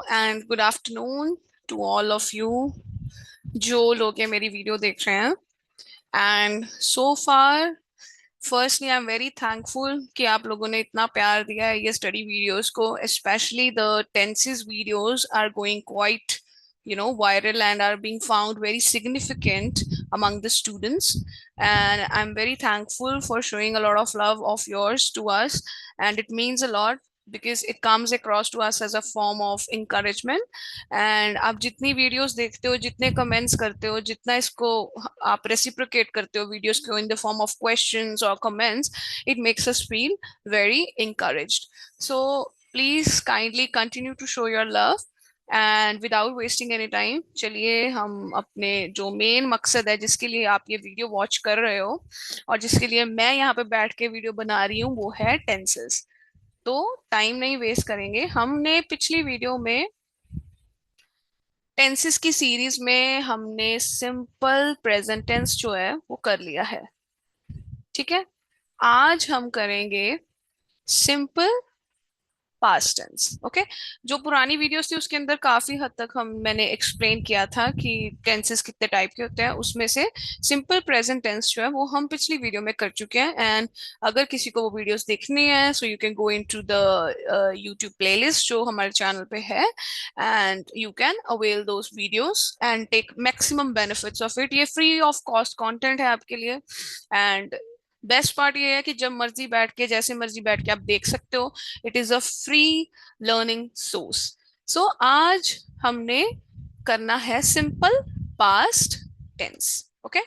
And good afternoon to all of you जो लोग ये मेरी वीडियो देख रहे हैं। And so far firstly I am very thankful कि आप लोगों ने इतना प्यार दिया है ये स्टडी वीडियोस को, specially the tenses videos are going quite viral and are being found very significant among the students, and I'm very thankful for showing a lot of love of yours to us, and it means a lot because it comes across to us as a form of encouragement. And आप जितनी videos देखते हो, जितने comments करते हो, जितना इसको आप रेसिप्रोकेट करते हो वीडियोस को in the form of questions और comments, it makes us feel very encouraged. So please kindly continue to show your love. And without wasting any time, चलिए हम अपने जो मेन मकसद है जिसके लिए आप ये वीडियो वॉच कर रहे हो और जिसके लिए मैं यहाँ पे बैठ के वीडियो बना रही हूँ, वो है टेंसेस। तो टाइम नहीं वेस्ट करेंगे। हमने पिछली वीडियो में टेंसेस की सीरीज में हमने सिंपल प्रेजेंट टेंस जो है वो कर लिया है। ठीक है, आज हम करेंगे सिंपल पास्ट टेंस। ओके, जो पुरानी वीडियोस थी उसके अंदर काफी हद तक मैंने एक्सप्लेन किया था कि टेंसेस कितने टाइप के होते हैं। उसमें से सिंपल प्रेजेंट टेंस जो है वो हम पिछली वीडियो में कर चुके हैं। एंड अगर किसी को वो वीडियोस देखनी है, so you can go into the YouTube playlist जो हमारे चैनल पे है, and you can avail those videos and take maximum benefits of it. ये फ्री ऑफ कॉस्ट कंटेंट है आपके लिए। एंड बेस्ट पार्ट ये है कि जब मर्जी बैठ के, जैसे मर्जी बैठ के आप देख सकते हो। It is a free learning source. So आज हमने करना है simple past tense. Okay,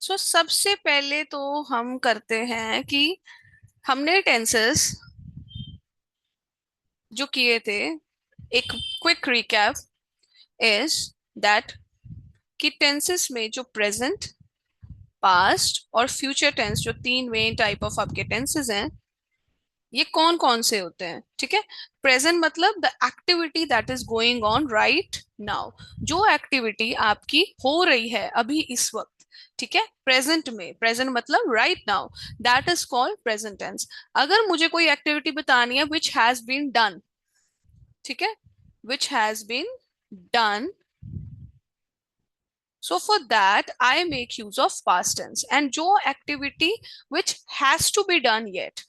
so सबसे पहले तो हम करते हैं कि हमने टेंसेस जो किए थे, एक क्विक रिकैप इज दैट कि टेंसेस में जो प्रेजेंट, पास्ट और फ्यूचर टेंस, जो तीन मेन टाइप ऑफ आपके टेंसेस हैं, ये कौन कौन से होते हैं। ठीक है, प्रेजेंट मतलब the activity that is going on right now, जो एक्टिविटी आपकी हो रही है अभी इस वक्त। ठीक है, प्रेजेंट में, प्रेजेंट मतलब right now, that is called present tense. अगर मुझे कोई एक्टिविटी बतानी है विच हैज बीन डन, ठीक है, which has been done, so for that I make use of past tense, and जो activity which has to be done yet,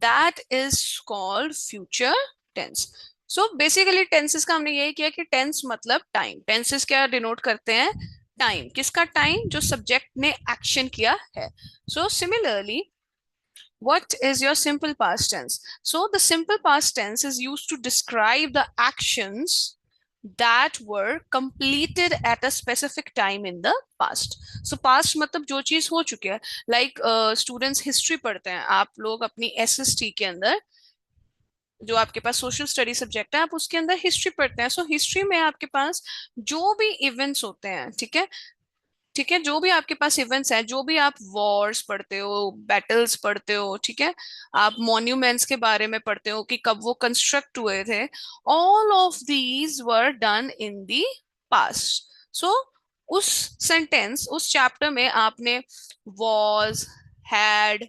that is called future tense. So basically tenses का हमने यही किया कि tense मतलब time। tenses क्या denote करते हैं? टाइम। किसका टाइम? जो सब्जेक्ट ने एक्शन किया है। so similarly, what is your simple past tense? So the simple past tense is used to describe the actions that were completed at a specific time in the past. So past मतलब जो चीज हो चुकी है। like students history पढ़ते हैं आप लोग अपनी SST के अंदर, जो आपके पास सोशल स्टडी सब्जेक्ट है, आप उसके अंदर हिस्ट्री पढ़ते हैं। सो हिस्ट्री में आपके पास जो भी इवेंट्स होते हैं, ठीक है, ठीक है, जो भी आपके पास इवेंट्स हैं, जो भी आप वॉर्स पढ़ते हो, बैटल्स पढ़ते हो, ठीक है, आप मॉन्यूमेंट्स के बारे में पढ़ते हो कि कब वो कंस्ट्रक्ट हुए थे, all of these were done in the past. So उस सेंटेंस, उस चैप्टर में आपने वॉज, हैड,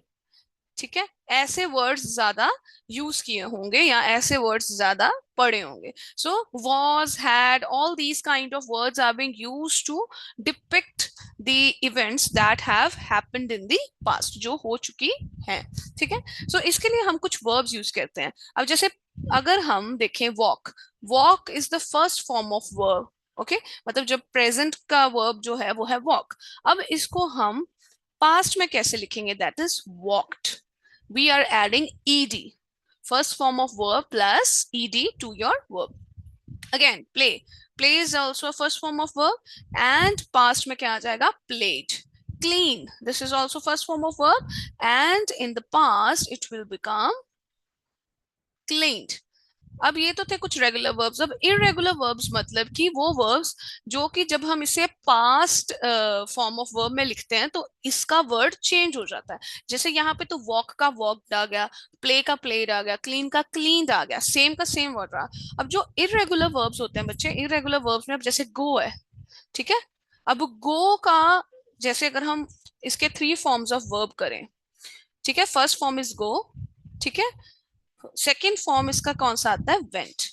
ठीक है, ऐसे वर्ड्स ज्यादा यूज किए होंगे या ऐसे वर्ड्स ज्यादा पढ़े होंगे। So was, had, all these kind of words are being used to depict the events that have happened in the past, जो हो चुकी हैं। ठीक है, सो इसके लिए हम कुछ वर्ब्स यूज करते हैं। अब जैसे अगर हम देखें walk, walk is the first form of verb. Okay, मतलब जब प्रेजेंट का वर्ब जो है वो है वॉक। अब इसको हम पास्ट में कैसे लिखेंगे? That is walked. We are adding ed, first form of verb plus ed to your verb. Again, play, play is also a first form of verb, and past में क्या आ जाएगा? played. Clean, this is also first form of verb, and in the past it will become cleaned. अब ये तो थे कुछ regular verbs. अब इरेगुलर वर्ब्स मतलब कि वो वर्ब्स जो कि जब हम इसे पास्ट फॉर्म ऑफ वर्ब में लिखते हैं तो इसका वर्ड चेंज हो जाता है। जैसे यहाँ पे तो वॉक का वॉकड आ गया, प्ले का प्लेड आ गया, क्लीन का क्लीनड आ गया, सेम का सेम वर्ड रहा। अब जो इरेगुलर वर्ब्स होते हैं बच्चे, इरेगुलर वर्ब्स में अब जैसे गो है, ठीक है, अब गो का, जैसे अगर हम इसके थ्री फॉर्म्स ऑफ वर्ब करें, ठीक है, फर्स्ट फॉर्म इज गो, ठीक है, सेकेंड फॉर्म इसका कौन सा आता है, went,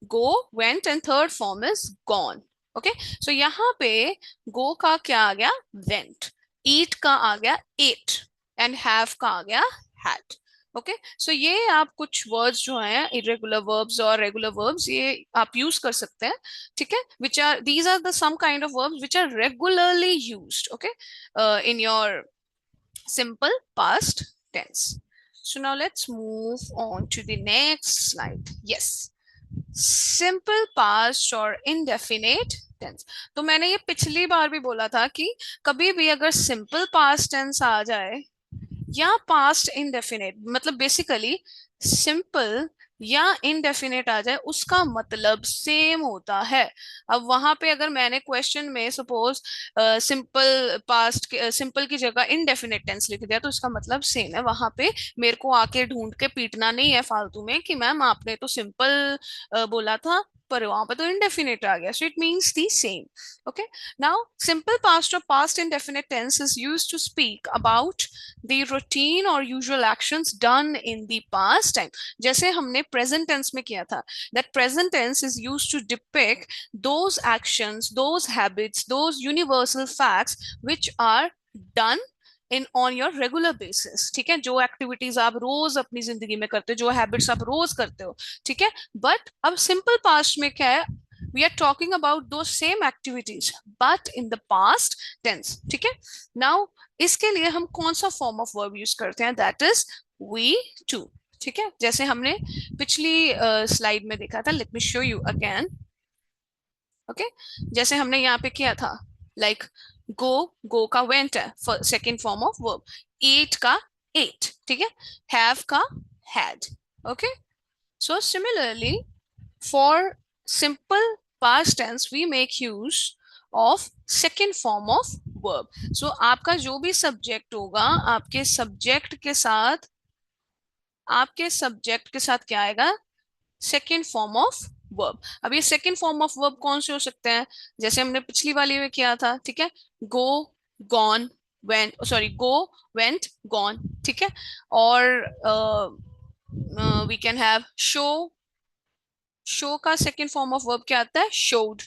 go, went, and third form is gone. Okay, so यहाँ पे गो का क्या आ गया, वेंट, ईट का आ गया एट, एंड हैव का आ गया हैड। ओके, सो ये आप कुछ वर्ड्स जो हैं इरेगुलर वर्ब्स और रेगुलर वर्ब्स, ये आप यूज कर सकते हैं, ठीक है, which are, these are the some kind of verbs which are regularly used, okay, in your simple past tense. So now let's move on to the next slide. Yes, simple past और indefinite tense. तो मैंने ये पिछली बार भी बोला था कि कभी भी अगर सिंपल पास्ट टेंस आ जाए या पास्ट इनडेफिनेट, मतलब बेसिकली सिंपल या इनडेफिनेट आ जाए, उसका मतलब सेम होता है। अब वहां पे अगर मैंने क्वेश्चन में सपोज सिंपल पास्ट, सिंपल की जगह इनडेफिनेट टेंस लिख दिया, तो इसका मतलब सेम है। वहां पे मेरे को आके ढूंढ के पीटना नहीं है फालतू में कि मैम आपने तो सिंपल बोला था पर वहां पे तो indefinite आ गया, so it means the same. Okay, now simple past or past indefinite tense is used to speak about the routine or usual actions done in the past time. जैसे हमने present tense में किया था, that present tense is used to depict those actions, those habits, those universal facts which are done in on your regular basis, ठीक है, जो activities आप रोज अपनी जिंदगी में करते हो, जो हैबिट्स आप रोज करते हो, ठीक है। बट अब सिंपल पास्ट में क्या है, वी आर टॉकिंग अबाउट दो same activities but in the past tense, ठीक है। नाउ इसके लिए हम कौन सा फॉर्म ऑफ वर्ब यूज करते हैं, दैट इज वी टू, ठीक है, जैसे हमने पिछली स्लाइड में देखा था। Let me show you again. Okay, जैसे हमने यहाँ पे किया था, लाइक गो, गो का वेंट है, second form of verb, eat का एट, ठीक है, हैव का had. Okay, so similarly for simple past tense we make use of second form of verb. So आपका जो भी सब्जेक्ट होगा, आपके सब्जेक्ट के साथ क्या आएगा, सेकेंड फॉर्म ऑफ वर्ब। अब ये सेकेंड फॉर्म ऑफ वर्ब कौन से हो सकते हैं, जैसे हमने पिछली वाली में किया था, ठीक है, go, gone, went, sorry, go, went, gone, ठीक है। और we can have show, show का सेकेंड फॉर्म ऑफ वर्ब क्या आता है, showed,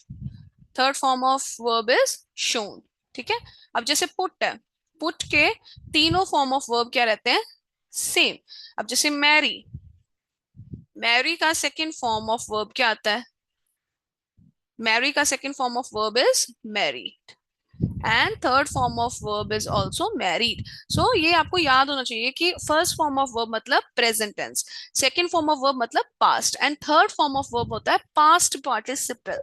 third form of verb is shown, ठीक है। अब जैसे पुट है, पुट के तीनों फॉर्म ऑफ वर्ब क्या रहते हैं, सेम। अब जैसे मैरी, मैरी का सेकेंड फॉर्म ऑफ वर्ब क्या आता है, मैरी का second form of verb is married, and third form of verb is also married. So ये आपको याद होना चाहिए कि फर्स्ट फॉर्म ऑफ वर्ब मतलब present tense, second form of verb मतलब past, and third form of verb होता है पास्ट पार्टिसिपल।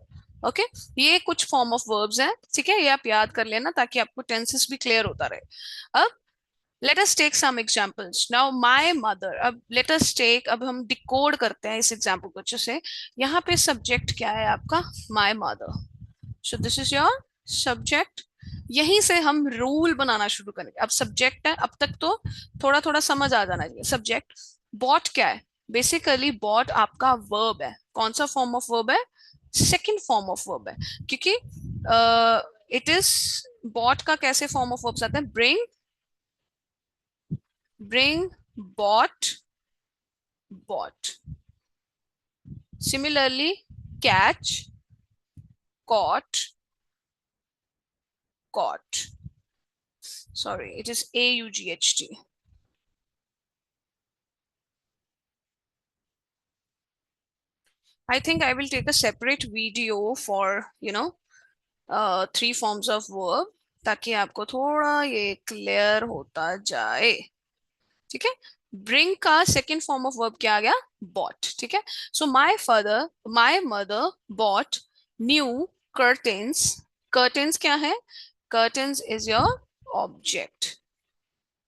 ओके, ये कुछ फॉर्म ऑफ वर्ब्स हैं, ठीक है, ये आप याद कर लेना ताकि आपको टेंसेस भी क्लियर होता रहे। अब let us take some examples now, my mother। अब let us take, अब हम डिकोड करते हैं इस एग्जाम्पल को अच्छे से। यहाँ पे सब्जेक्ट क्या है आपका, my mother, so this is your subject। यहीं से हम रूल बनाना शुरू करेंगे। अब सब्जेक्ट है, अब तक तो थोड़ा थोड़ा समझ आ जाना चाहिए। सब्जेक्ट, बॉट क्या है, बेसिकली बॉट आपका वर्ब है, कौन सा फॉर्म ऑफ वर्ब है, सेकेंड फॉर्म ऑफ वर्ब है, क्योंकि इट इज, बॉट का कैसे फॉर्म ऑफ वर्ब्स आते हैं, bring, bring, bought, bought। Similarly, catch, caught, caught। Sorry, it is AUGHT। I think I will take a separate video for, three forms of verb, ताकि आपको थोड़ा ये clear होता जाए, ठीक है। ब्रिंग का सेकेंड फॉर्म ऑफ वर्ब क्या आ गया, बॉट, ठीक है। So my mother bought new curtains. Curtains क्या है, कर्टेन्स इज योर ऑब्जेक्ट,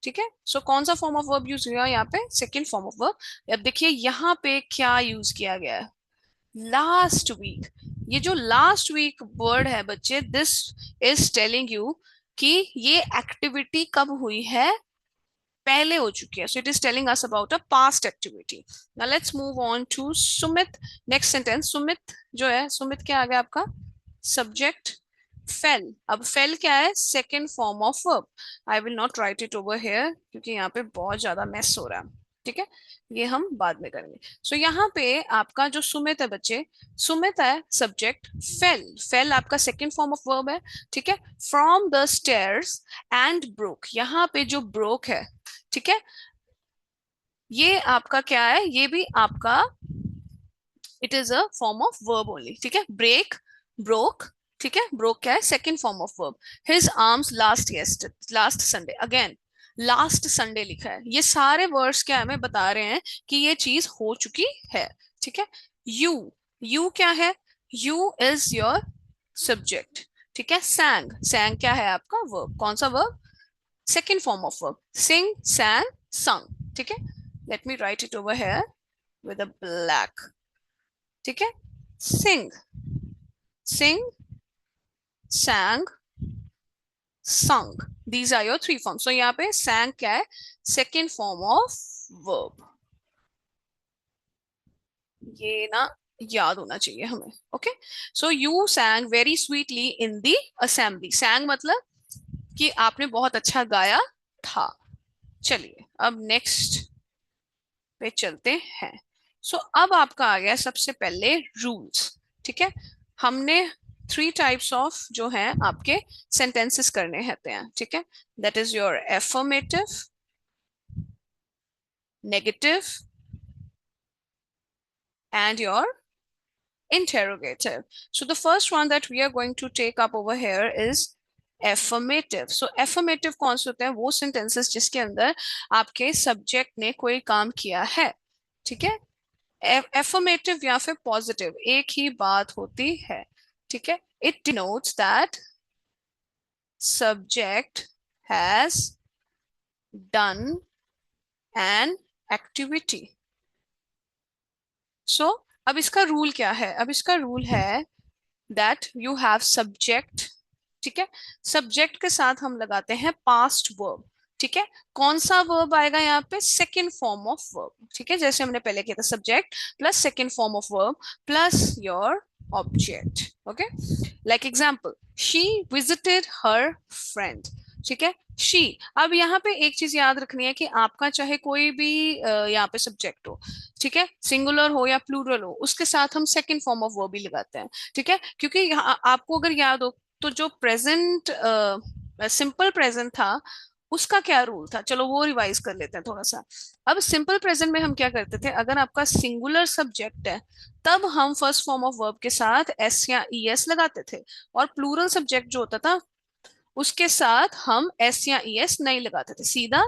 ठीक है। सो कौन सा फॉर्म ऑफ वर्ब यूज हुआ यहाँ पे, सेकेंड फॉर्म ऑफ वर्ब। अब देखिए यहाँ पे क्या यूज किया गया है, लास्ट वीक। ये जो लास्ट वीक वर्ड है बच्चे, दिस इज टेलिंग यू कि ये एक्टिविटी कब हुई है, पहले हो चुकी है। So it is telling us about a past activity. Now let's move on to Sumit. Next sentence, Sumit जो है, सुमित क्या आ गया आपका, सब्जेक्ट फेल। अब फेल क्या है, second form of verb. I will not right it over hair क्योंकि यहाँ पे बहुत ज्यादा मेस हो रहा है। ठीक है, ये हम बाद में करेंगे। सो यहाँ पे आपका जो सुमित है बच्चे, सुमित है सब्जेक्ट, फेल, फेल आपका सेकेंड फॉर्म ऑफ वर्ब है। ठीक है, from the stairs and broke, यहाँ पे जो ब्रोक है, ठीक है, ये आपका क्या है, ये भी आपका it is a form of verb only. ठीक है, ब्रेक, ब्रोक, ठीक है, ब्रोक क्या है, second form of verb. His arms last Sunday, again last Sunday लिखा है, ये सारे वर्ड्स क्या हमें बता रहे हैं कि ये चीज हो चुकी है। ठीक है, यू, यू क्या है, यू इज योर सब्जेक्ट। ठीक है, सैंग, सैंग क्या है आपका वर्ब, कौन सा verb, second form of verb, sing, sang, sung. ठीक है, let me write it over here with a black. ठीक है, सिंग, सिंग, sang, sung, these are your three forms। so यहाँ पे sang क्या है, सेकेंड फॉर्म ऑफ वर्ब, ये ना याद होना चाहिए हमें। Okay, so you sang very sweetly in the assembly, sang मतलब कि आपने बहुत अच्छा गाया था। चलिए अब नेक्स्ट पे चलते हैं। सो अब आपका आ गया सबसे पहले रूल्स। ठीक है, हमने थ्री टाइप्स ऑफ जो है आपके सेंटेंसेस करने होते हैं। ठीक है, that is your affirmative, negative and your interrogative। So the first one that we are going to take up over here is affirmative। so affirmative कौन से होते हैं, वो sentences जिसके अंदर आपके subject ने कोई काम किया है। ठीक है, affirmative या फिर positive एक ही बात होती है। ठीक है, it denotes that subject has done an activity। so अब इसका रूल क्या है, अब इसका रूल है दैट यू हैव सब्जेक्ट। ठीक है, सब्जेक्ट के साथ हम लगाते हैं पास्ट वर्ब। ठीक है, कौन सा वर्ब आएगा यहाँ पे, सेकेंड फॉर्म ऑफ वर्ब। ठीक है, जैसे हमने पहले किया था, subject plus second form of verb plus your object. Okay, like example, she visited her friend. ठीक है, शी, अब यहाँ पे एक चीज याद रखनी है कि आपका चाहे कोई भी यहाँ पे सब्जेक्ट हो, ठीक है, सिंगुलर हो या प्लूरल हो, उसके साथ हम सेकंड फॉर्म ऑफ वर्ब भी लगाते हैं। ठीक है, क्योंकि यहाँ आपको अगर याद हो तो जो प्रेजेंट सिंपल प्रेजेंट था उसका क्या रूल था, चलो वो रिवाइज कर लेते हैं थोड़ा सा। अब सिंपल प्रेजेंट में हम क्या करते थे, अगर आपका सिंगुलर सब्जेक्ट है तब हम फर्स्ट फॉर्म ऑफ वर्ब के साथ एस या ई एस लगाते थे, और प्लूरल सब्जेक्ट जो होता था उसके साथ हम एस या ई एस नहीं लगाते थे, सीधा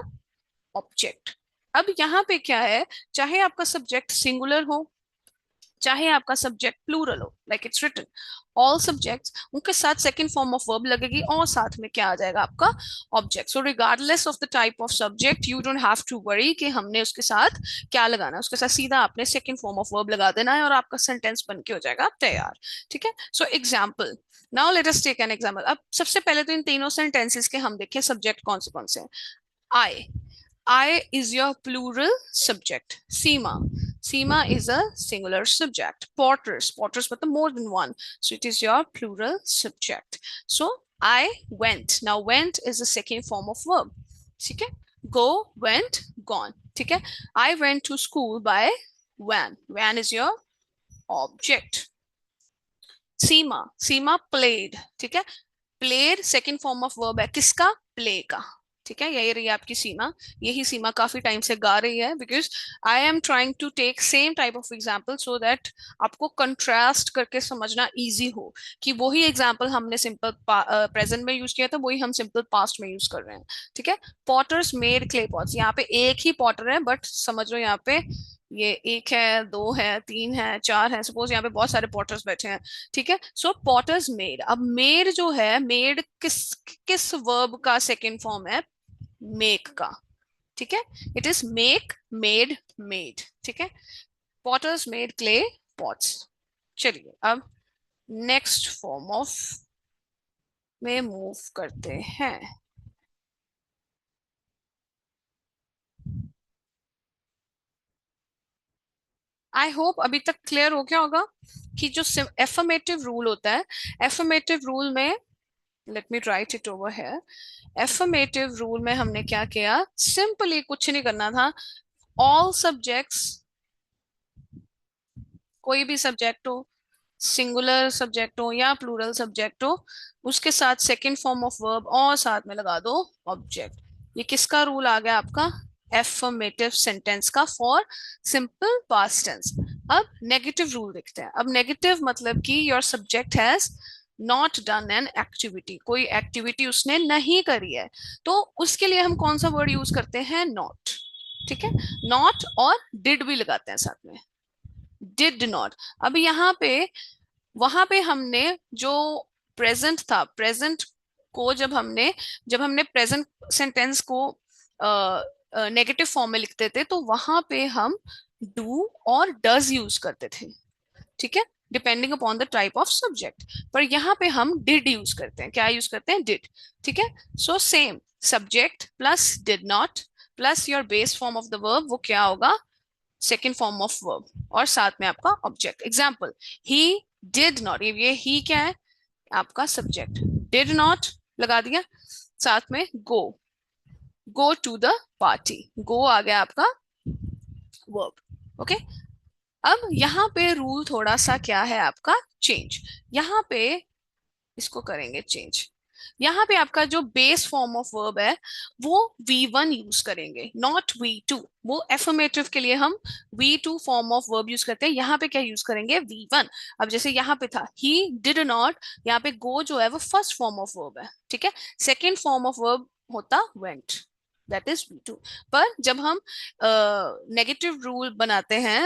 ऑब्जेक्ट। अब यहाँ पे क्या है, चाहे आपका सब्जेक्ट सिंगुलर हो चाहे आपका सब्जेक्ट प्लूरल हो, like it's written all subjects, उनके साथ सेकंड फॉर्म ऑफ वर्ब लगेगी और साथ में क्या आ जाएगा आपका object. So regardless of the type of subject you don't have to worry कि हमने उसके साथ क्या लगाना है, उसके साथ सीधा आपने सेकंड फॉर्म ऑफ वर्ब लगा देना है और आपका सेंटेंस बन के हो जाएगा तैयार। ठीक है, so example, now let us take an example. अब सबसे पहले तो इन तीनों सेंटेंसेस के हम देखें सब्जेक्ट कौन से हैं। आई, I is your plural subject. Seema, Seema is a singular subject. Porters, porters but the more than one, so it is your plural subject. So I went, now went is the second form of verb. ठीक है, go, went, gone। ठीक है, I went to school by van, van is your object। Seema, Seema played। ठीक है, played second form of verb है किसका, play का। ठीक है, यही रही आपकी सीमा, यही सीमा काफी टाइम से गा रही है, because I am trying to take same type of example so that आपको कंट्रास्ट करके समझना इजी हो कि वही एग्जाम्पल हमने सिंपल प्रेजेंट में यूज किया था वही हम सिंपल पास्ट में यूज कर रहे हैं। ठीक है, पॉटर्स मेड क्ले पॉट्स, यहाँ पे एक ही पॉटर है बट समझ लो यहाँ पे ये एक है, दो है, तीन है, चार है, सपोज यहाँ पे बहुत सारे पॉटर्स बैठे हैं। ठीक है, सो पॉटर्स मेड, अब मेड जो है, मेड किस किस वर्ब का सेकेंड फॉर्म है, मेक का। ठीक है, it is make, made, made. ठीक है, पॉटर्स मेड क्ले पॉट्स। चलिए अब नेक्स्ट फॉर्म ऑफ में मूव करते हैं। आई होप अभी तक क्लियर हो गया होगा कि जो एफर्मेटिव रूल होता है, एफर्मेटिव रूल में, late me write it over है, एफर्मेटिव रूल में हमने क्या किया, सिंपली कुछ नहीं करना था, ऑल सब्जेक्ट्स, कोई भी सब्जेक्ट हो, सिंगुलर सब्जेक्ट हो या प्लूरल सब्जेक्ट हो, उसके साथ सेकंड फॉर्म ऑफ वर्ब और साथ में लगा दो ऑब्जेक्ट। ये किसका रूल आ गया आपका? एफर्मेटिव सेंटेंस का फॉर सिंपल पास्ट टेंस। अब नेगेटिव रूल देखते हैं। अब नेगेटिव मतलब कि your subject has not done an activity, कोई एक्टिविटी उसने नहीं करी है, तो उसके लिए हम कौन सा वर्ड यूज करते हैं? नॉट। ठीक है, नॉट और डिड भी लगाते हैं साथ में, डिड नॉट। अब यहाँ पे, वहां पे हमने जो प्रेजेंट था, प्रेजेंट को जब हमने प्रेजेंट सेंटेंस को नेगेटिव फॉर्म में लिखते थे, तो वहां पे हम डू और डज यूज करते थे। ठीक है, depending upon the type of subject. पर यहाँ पे हम डिड यूज करते हैं। क्या यूज करते हैं? डिड। ठीक है, so same, subject plus did not plus your base form of the verb, वो क्या होगा? सेकेंड फॉर्म ऑफ वर्ब और साथ में आपका object. Example, he did not, ये ही क्या है? आपका सब्जेक्ट। डिड नॉट लगा दिया, साथ में गो, गो टू द पार्टी, गो आ गया आपका वर्ब। ओके, अब यहाँ पे रूल थोड़ा सा क्या है आपका? चेंज। यहाँ पे इसको करेंगे चेंज। यहाँ पे आपका जो बेस फॉर्म ऑफ वर्ब है वो V1 यूज करेंगे, नॉट V2। वो एफर्मेटिव के लिए हम V2 form of verb use करते हैं, यहाँ पे क्या यूज करेंगे? V1। अब जैसे यहाँ पे था ही डिड नॉट, यहाँ पे गो जो है वो फर्स्ट फॉर्म ऑफ वर्ब है। ठीक है, सेकेंड फॉर्म ऑफ वर्ब होता वेंट, दैट इज V2। पर जब हम नेगेटिव रूल बनाते हैं,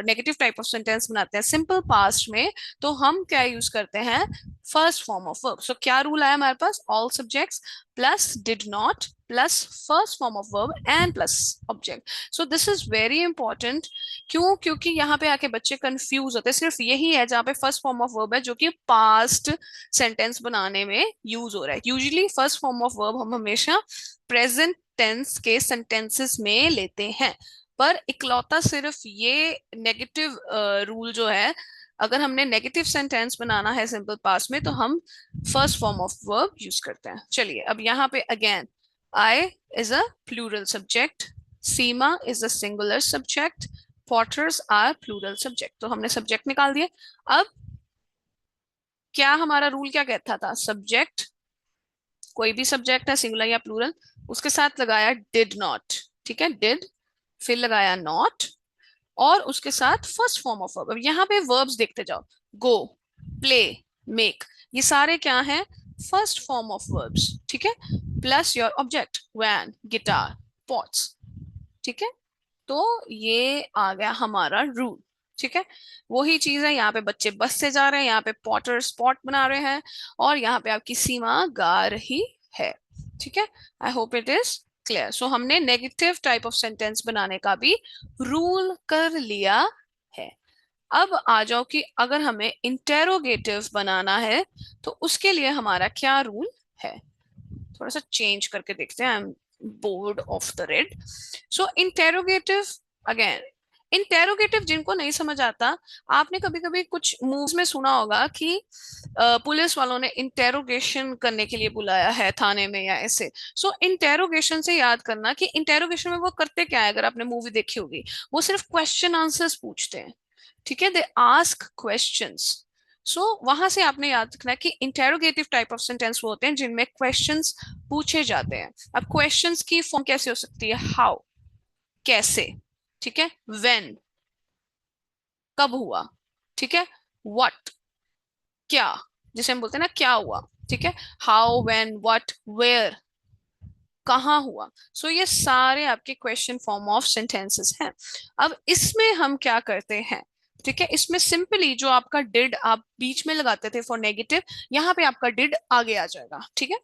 नेगेटिव टाइप ऑफ सेंटेंस बनाते हैं सिंपल पास्ट में, तो हम क्या यूज करते हैं? First form of verb. So क्या रूल आया हमारे पास? All subjects plus did not plus first form of verb and plus object. So this is very important. क्यों? क्योंकि यहाँ पे आके बच्चे कंफ्यूज होते हैं। सिर्फ यही है जहाँ पे फर्स्ट फॉर्म ऑफ वर्ब है जो कि पास्ट सेंटेंस बनाने में यूज हो रहा है। Usually first form of verb हम हमेशा प्रेजेंट टेंस के सेंटेंसेस में लेते हैं। पर इकलौता सिर्फ ये नेगेटिव रूल जो है, अगर हमने नेगेटिव सेंटेंस बनाना है सिंपल पास्ट में, तो हम first form of verb use करते हैं। चलिए, अब यहाँ पे again, I is a plural subject, Seema is a singular subject, potters are plural subject. तो हमने सब्जेक्ट निकाल दिए। अब क्या हमारा रूल क्या कहता था? सब्जेक्ट, कोई भी सब्जेक्ट है सिंगुलर या प्लूरल, उसके साथ लगाया डिड नॉट। ठीक है, डिड, फिर लगाया नॉट और उसके साथ फर्स्ट फॉर्म ऑफ वर्ब। अब यहाँ पे वर्ब्स देखते जाओ, गो, प्ले, मेक, ये सारे क्या हैं? First form of verbs. ठीक है, plus your object, van, guitar, pots. ठीक है, तो ये आ गया हमारा रूल। ठीक है, वही चीज है, यहाँ पे बच्चे बस से जा रहे हैं, यहाँ पे पॉटर स्पॉट बना रहे हैं और यहाँ पे आपकी सीमा गा रही है। ठीक है, I hope it is clear. So हमने नेगेटिव टाइप ऑफ सेंटेंस बनाने का भी रूल कर लिया है। अब आ जाओ कि अगर हमें इंटेरोगेटिव बनाना है तो उसके लिए हमारा क्या रूल है? थोड़ा सा चेंज करके देखते हैं। I am board of the red. So interrogative, again, interrogative जिनको नहीं समझ आता, आपने कभी कभी कुछ मूव्स में सुना होगा कि पुलिस वालों ने इंटेरोगेशन करने के लिए बुलाया है थाने में या ऐसे। सो इंटेरोगेशन से याद करना कि इंटेरोगेशन में वो करते क्या है। अगर आपने मूवी देखी होगी, वो सिर्फ क्वेश्चन आंसर्स पूछते हैं। ठीक है, दे आस्क क्वेश्चंस। सो वहां से आपने याद रखना है कि इंटेरोगेटिव टाइप ऑफ सेंटेंस वो होते हैं जिनमें क्वेश्चंस पूछे जाते हैं। अब क्वेश्चंस की फॉर्म कैसे हो सकती है? हाउ, कैसे। ठीक है, व्हेन, कब हुआ। ठीक है, व्हाट, क्या, जिसे हम बोलते हैं ना क्या हुआ। ठीक है, हाउ, व्हेन, व्हाट, वेयर, कहाँ हुआ। सो ये सारे आपके क्वेश्चन फॉर्म ऑफ सेंटेंसेस हैं। अब इसमें हम क्या करते हैं? ठीक है, इसमें सिंपली जो आपका डिड आप बीच में लगाते थे फॉर नेगेटिव, यहाँ पे आपका डिड आगे आ जाएगा। ठीक है,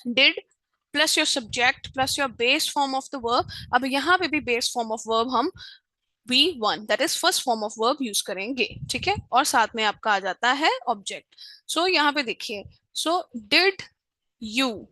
did plus your subject plus your base form of the verb. अब यहाँ पे भी बेस फॉर्म ऑफ वर्ब हम V1, that is first form of verb use करेंगे। ठीक है, और साथ में आपका आ जाता है ऑब्जेक्ट। सो यहाँ पे देखिए, so did you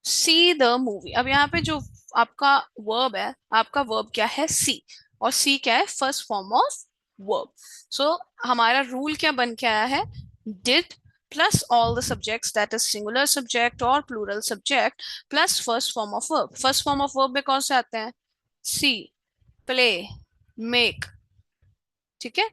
see the movie. अब यहाँ पे जो आपका वर्ब है, आपका वर्ब क्या है? सी, और सी क्या है? First form of verb. So हमारा रूल क्या बन के आया है? Did plus all the subjects, that is singular subject और plural subject, plus first form of verb. First form of verb में कौन से आते हैं? सी, प्ले, मेक, ठीक है,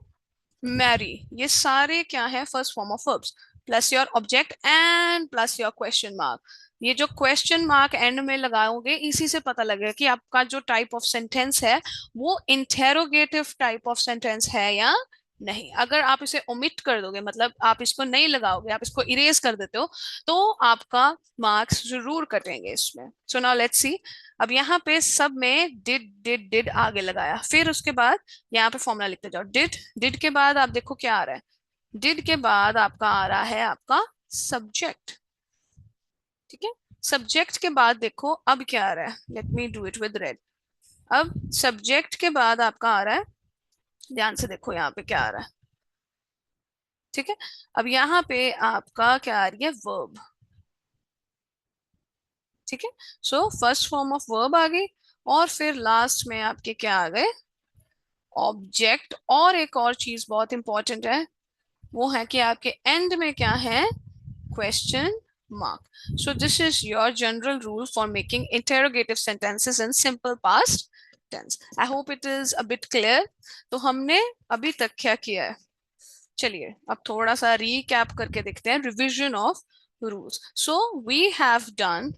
मैरी, ये सारे क्या है, first form of verbs, plus your object and plus your question mark. ये जो क्वेश्चन मार्क एंड में लगाओगे, इसी से पता लगेगा कि आपका जो टाइप ऑफ सेंटेंस है वो इंटेरोगेटिव टाइप ऑफ सेंटेंस है या नहीं। अगर आप इसे ओमिट कर दोगे, मतलब आप इसको नहीं लगाओगे, आप इसको इरेज कर देते हो, तो आपका मार्क्स जरूर कटेंगे इसमें। So now let's see. अब यहाँ पे सब में डिड डिड डिड आगे लगाया, फिर उसके बाद यहाँ पे फॉर्मूला लिखते जाओ। डिड, डिड के बाद आप देखो क्या आ रहा है, डिड के बाद आपका आ रहा है आपका सब्जेक्ट, ठीक है। सब्जेक्ट के बाद देखो अब क्या आ रहा है, let me do it with red. अब सब्जेक्ट के बाद आपका आ रहा है, ध्यान से देखो यहाँ पे क्या आ रहा है, ठीक है। अब यहाँ पे आपका क्या आ रही है, वर्ब, ठीक है। So first form of verb आ गई, और फिर लास्ट में आपके क्या आ गए, ऑब्जेक्ट। और एक और चीज बहुत इंपॉर्टेंट है, वो है कि आपके एंड में क्या है, question mark. So this is your general rule for making interrogative sentences in simple past tense. I hope it is a bit clear. तो हमने अभी तक क्या किया है, चलिए अब थोड़ा सा recap करके देखते हैं, revision of rules. So we have done,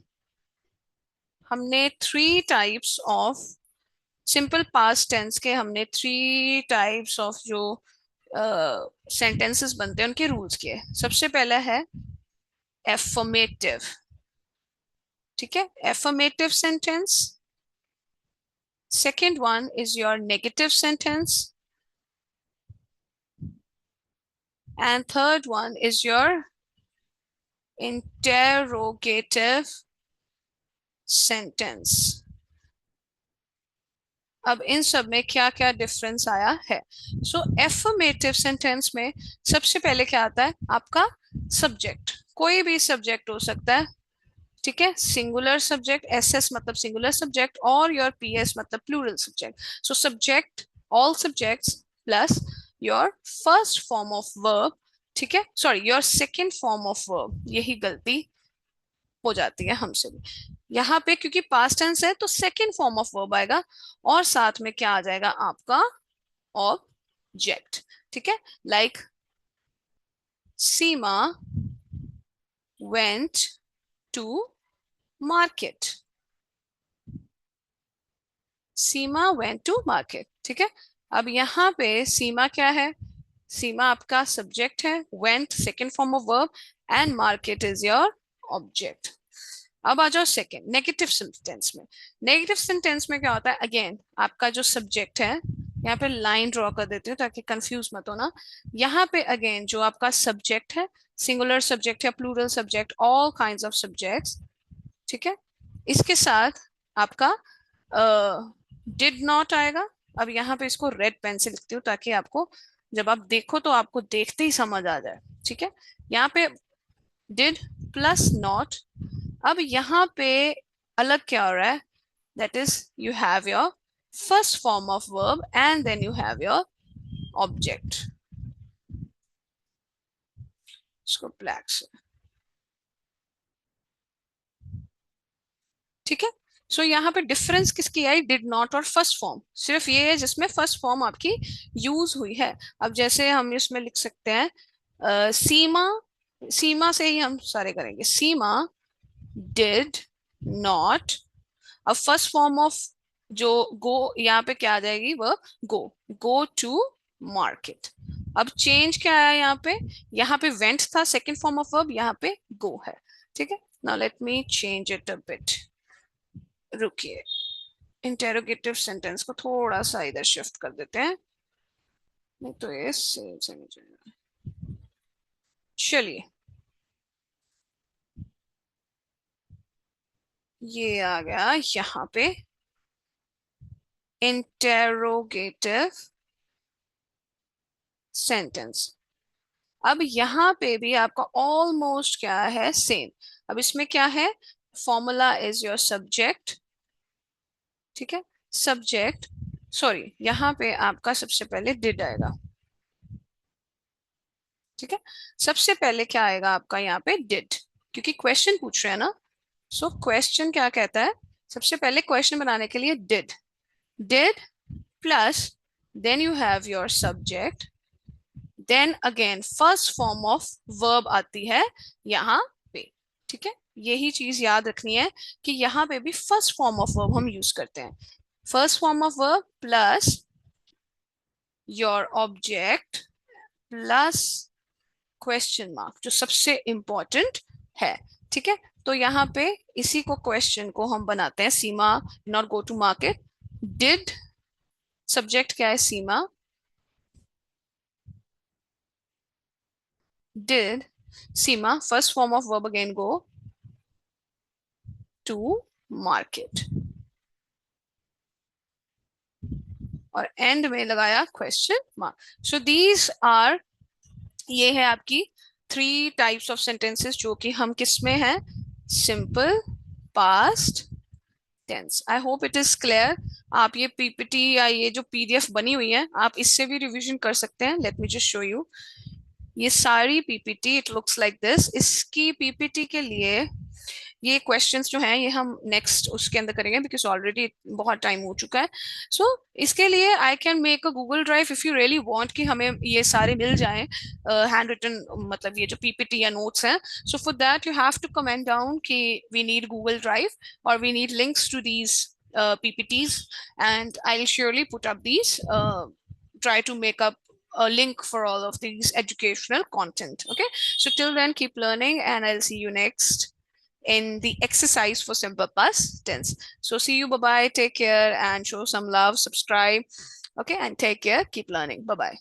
हमने three types of simple past tense के, हमने थ्री टाइप्स ऑफ जो सेंटेंसेस बनते हैं उनके रूल्स किए। सबसे पहला है एफर्मेटिव, ठीक है, affirmative sentence. Second one is your negative sentence. And third one is your interrogative sentence. अब इन सब में क्या क्या डिफरेंस आया है। सो एफर्मेटिव सेंटेंस में सबसे पहले क्या आता है, आपका सब्जेक्ट, कोई भी सब्जेक्ट हो सकता है, ठीक है। सिंगुलर सब्जेक्ट, एसएस मतलब सिंगुलर सब्जेक्ट, और योर पीएस मतलब plural subject. So subject, all subjects plus your first form of verb, ठीक है, sorry your second form of verb, यही गलती हो जाती है हमसे भी यहाँ पे, क्योंकि पास्ट टेंस है तो सेकेंड फॉर्म ऑफ वर्ब आएगा, और साथ में क्या आ जाएगा आपका ऑब्जेक्ट, ठीक है। Like Seema went to market, Seema went to market, ठीक है। अब यहाँ पे सीमा क्या है, सीमा आपका सब्जेक्ट है, went second form of verb, and market is your object. अब आ जाओ सेकेंड नेगेटिव सेंटेंस में। नेगेटिव सेंटेंस में क्या होता है, अगेन आपका जो सब्जेक्ट है, यहाँ पे लाइन ड्रॉ कर देती हूँ ताकि कंफ्यूज मत हो ना। यहाँ पे अगेन जो आपका सब्जेक्ट है, सिंगुलर सब्जेक्ट या plural subject, all kinds of subjects, ठीक है, इसके साथ आपका डिड नॉट आएगा। अब यहाँ पे इसको रेड पेन से लिखती हूँ ताकि आपको जब आप देखो तो आपको देखते ही समझ आ जाए, ठीक है। यहाँ पे डिड प्लस नॉट। अब यहाँ पे अलग क्या हो रहा है, that is you have your first form of verb and then you have your object. इसको ब्लैक से, ठीक है। सो यहाँ पे डिफरेंस किसकी आई, डिड नॉट और फर्स्ट फॉर्म, सिर्फ ये है जिसमें फर्स्ट फॉर्म आपकी यूज हुई है। अब जैसे हम इसमें लिख सकते हैं सीमा, सीमा से ही हम सारे करेंगे, सीमा डिड नॉट। अब फर्स्ट फॉर्म ऑफ जो गो, यहाँ पे क्या आ जाएगी, वह गो, गो टू मार्केट। अब चेंज क्या आया यहाँ पे वेंट था सेकेंड फॉर्म ऑफ वर्ब, यहाँ पे गो है, ठीक है। Now let me change it a bit, रुकिए, इंटेरोगेटिव सेंटेंस को थोड़ा सा इधर शिफ्ट कर देते हैं, नहीं तो ये सेम से नहीं जाएगा। चलिए ये आ गया यहाँ पे इंटेरोगेटिव सेंटेंस। अब यहाँ पे भी आपका ऑलमोस्ट क्या है, सेम। अब इसमें क्या है, फॉर्मूला इज योर सब्जेक्ट, ठीक है, सब्जेक्ट, सॉरी यहाँ पे आपका सबसे पहले डिड आएगा, ठीक है। सबसे पहले क्या आएगा आपका यहाँ पे, डिड, क्योंकि क्वेश्चन पूछ रहे हैं ना। सो क्वेश्चन क्या कहता है, सबसे पहले क्वेश्चन बनाने के लिए did, did plus then you have your subject, then again first form of verb आती है यहाँ पे, ठीक है। यही चीज याद रखनी है कि यहाँ पे भी फर्स्ट फॉर्म ऑफ वर्ब हम यूज करते हैं, first form of verb plus your object plus question mark, जो सबसे इंपॉर्टेंट है, ठीक है। तो यहाँ पे इसी को क्वेश्चन को हम बनाते हैं, Seema not go to market, did, subject क्या है Seema, did Seema, first form of verb again go to market, और एंड में लगाया question mark. So these are, ये है आपकी 3 टाइप्स ऑफ सेंटेंसेस जो कि हम किस में हैं, simple past tense. I hope it is clear. आप ये पीपीटी या ये जो पीडीएफ बनी हुई है आप इससे भी रिवीजन कर सकते हैं। Let me just show you, ये सारी PPT it looks like this. इसकी पीपीटी के लिए ये क्वेश्चंस जो हैं ये हम नेक्स्ट उसके अंदर करेंगे बिकॉज ऑलरेडी बहुत टाइम हो चुका है। सो इसके लिए I can make a Google drive if you really want कि हमें ये सारे मिल जाएं हैंड रिटन, मतलब ये जो पीपीटी या नोट्स हैं। So for that you have to comment down कि वी नीड गूगल ड्राइव और we need links to these PPTs, and I'll surely put up these, try to make up a link for all of these educational content. Okay, so till then keep learning and I'll see you next in the exercise for simple past tense. So see you, bye bye, take care and show some love, subscribe. Okay, and take care, keep learning, bye bye.